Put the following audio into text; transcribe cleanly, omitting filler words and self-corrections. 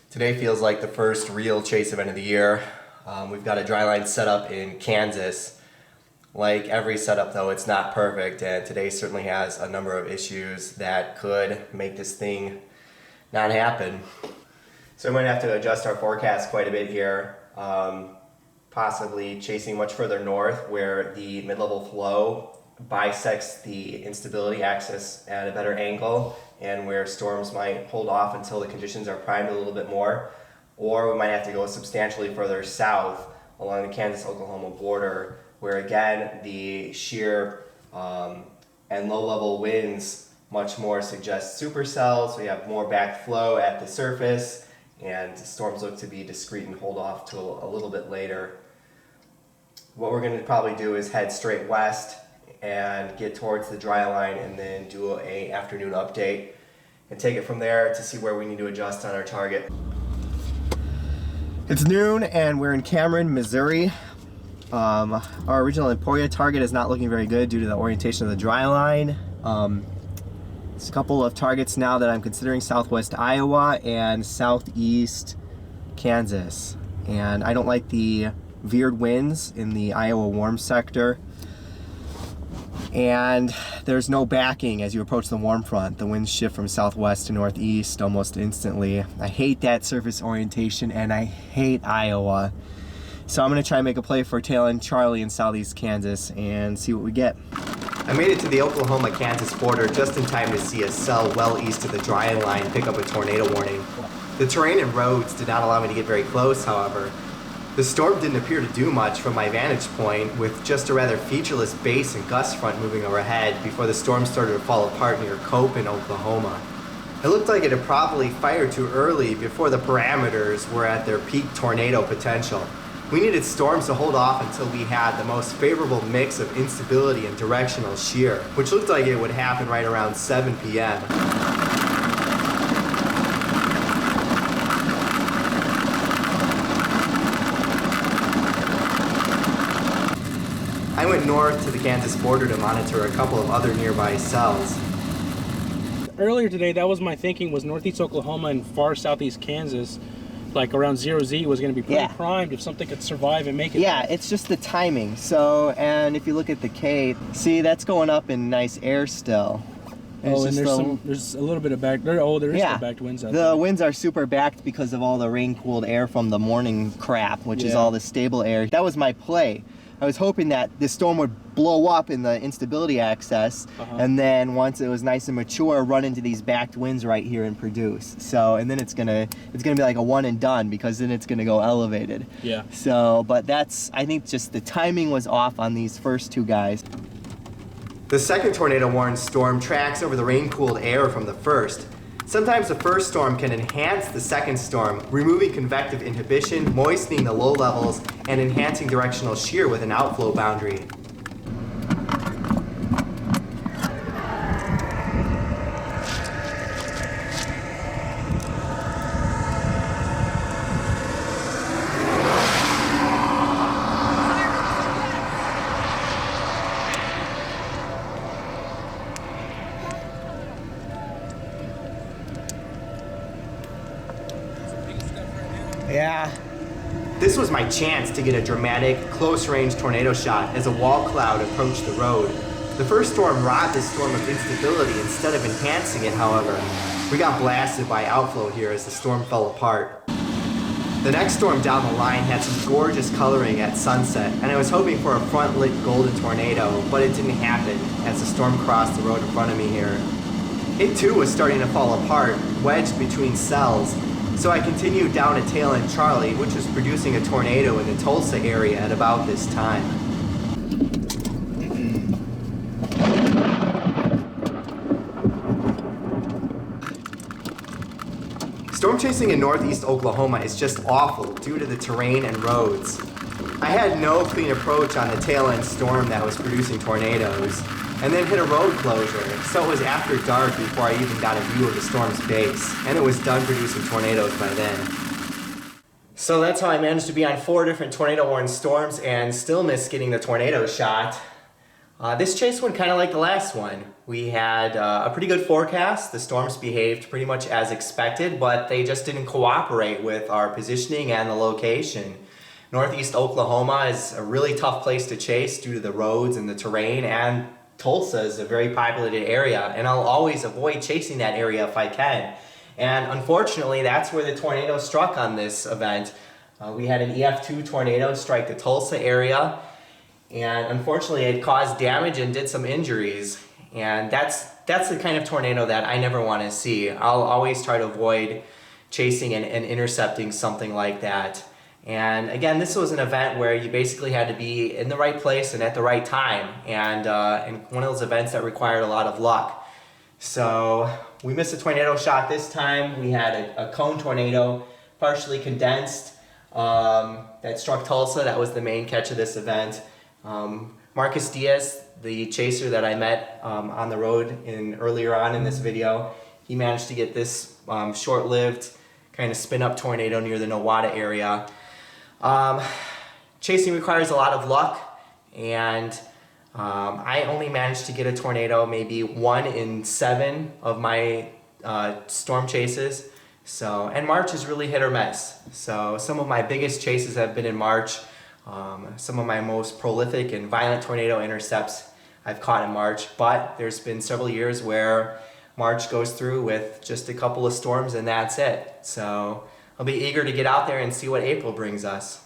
Today feels like the first real chase event of the year. We've got a Dryline setup in Kansas. Like every setup though, it's not perfect, and today certainly has a number of issues that could make this thing not happen. So we might have to adjust our forecast quite a bit here, possibly chasing much further north where the mid-level flow bisects the instability axis at a better angle, and where storms might hold off until the conditions are primed a little bit more. Or we might have to go substantially further south along the Kansas-Oklahoma border, where again the shear and low-level winds much more suggest supercells. So we have more backflow at the surface, and storms look to be discrete and hold off till a little bit later. What we're going to probably do is head straight west and get towards the dry line, and then do an afternoon update and take it from there to see where we need to adjust on our target. It's noon and we're in Cameron, Missouri. Our original Emporia target is not looking very good due to the orientation of the dry line. There's a couple of targets now that I'm considering: southwest Iowa and southeast Kansas. And I don't like the veered winds in the Iowa warm sector. And there's no backing as you approach the warm front. The winds shift from southwest to northeast almost instantly. I hate that surface orientation, and I hate Iowa. So I'm going to try and make a play for tail end Charlie in southeast Kansas and see what we get. I made it to the Oklahoma-Kansas border just in time to see a cell well east of the dry line pick up a tornado warning. The terrain and roads did not allow me to get very close, however. The storm didn't appear to do much from my vantage point, with just a rather featureless base and gust front moving overhead before the storm started to fall apart near Cope in Oklahoma. It looked like it had probably fired too early before the parameters were at their peak tornado potential. We needed storms to hold off until we had the most favorable mix of instability and directional shear, which looked like it would happen right around 7 p.m. I went north to the Kansas border to monitor a couple of other nearby cells. Earlier today, that was my thinking, was northeast Oklahoma and far southeast Kansas, like around 0Z, was going to be pretty primed if something could survive and make it. Yeah, it's just the timing. So, and if you look at the Cape, see, that's going up in nice air still. And there's a little bit of back. There is some backed winds out there. The winds are super backed because of all the rain-cooled air from the morning crap, which is all the stable air. That was my play. I was hoping that this storm would blow up in the instability axis, and then once it was nice and mature, run into these backed winds right here and produce. So, and then it's gonna be like a one and done, because then it's gonna go elevated. Yeah. So, but that's, I think just the timing was off on these first two guys. The second tornado warned storm tracks over the rain-cooled air from the first. Sometimes the first storm can enhance the second storm, removing convective inhibition, moistening the low levels, and enhancing directional shear with an outflow boundary. Yeah. This was my chance to get a dramatic, close-range tornado shot as a wall cloud approached the road. The first storm robbed this storm of instability instead of enhancing it, however. We got blasted by outflow here as the storm fell apart. The next storm down the line had some gorgeous coloring at sunset, and I was hoping for a front-lit golden tornado, but it didn't happen as the storm crossed the road in front of me here. It too was starting to fall apart, wedged between cells. So I continued down to tail end Charlie, which was producing a tornado in the Tulsa area at about this time. Storm chasing in northeast Oklahoma is just awful due to the terrain and roads. I had no clean approach on the tail end storm that was producing tornadoes, and then hit a road closure, so it was after dark before I even got a view of the storm's base, and it was done producing tornadoes by then. So that's how I managed to be on 4 different tornado warned storms and still miss getting the tornado shot. This chase went kind of like the last one. We had a pretty good forecast. The storms behaved pretty much as expected, but they just didn't cooperate with our positioning and the location. Northeast Oklahoma is a really tough place to chase due to the roads and the terrain, and Tulsa is a very populated area, and I'll always avoid chasing that area if I can. And unfortunately, that's where the tornado struck on this event. We had an EF2 tornado strike the Tulsa area, and unfortunately it caused damage and did some injuries. And that's the kind of tornado that I never want to see. I'll always try to avoid chasing and intercepting something like that. And again, this was an event where you basically had to be in the right place and at the right time, and one of those events that required a lot of luck. So we missed a tornado shot this time. We had a cone tornado, partially condensed, that struck Tulsa. That was the main catch of this event. Marcus Diaz, the chaser that I met on the road earlier on in this video, he managed to get this short-lived kind of spin-up tornado near the Nowata area. Chasing requires a lot of luck, and I only managed to get a tornado maybe 1 in 7 of my storm chases. So, and March is really hit or miss. So some of my biggest chases have been in March. Some of my most prolific and violent tornado intercepts I've caught in March, but there's been several years where March goes through with just a couple of storms and that's it. So I'll be eager to get out there and see what April brings us.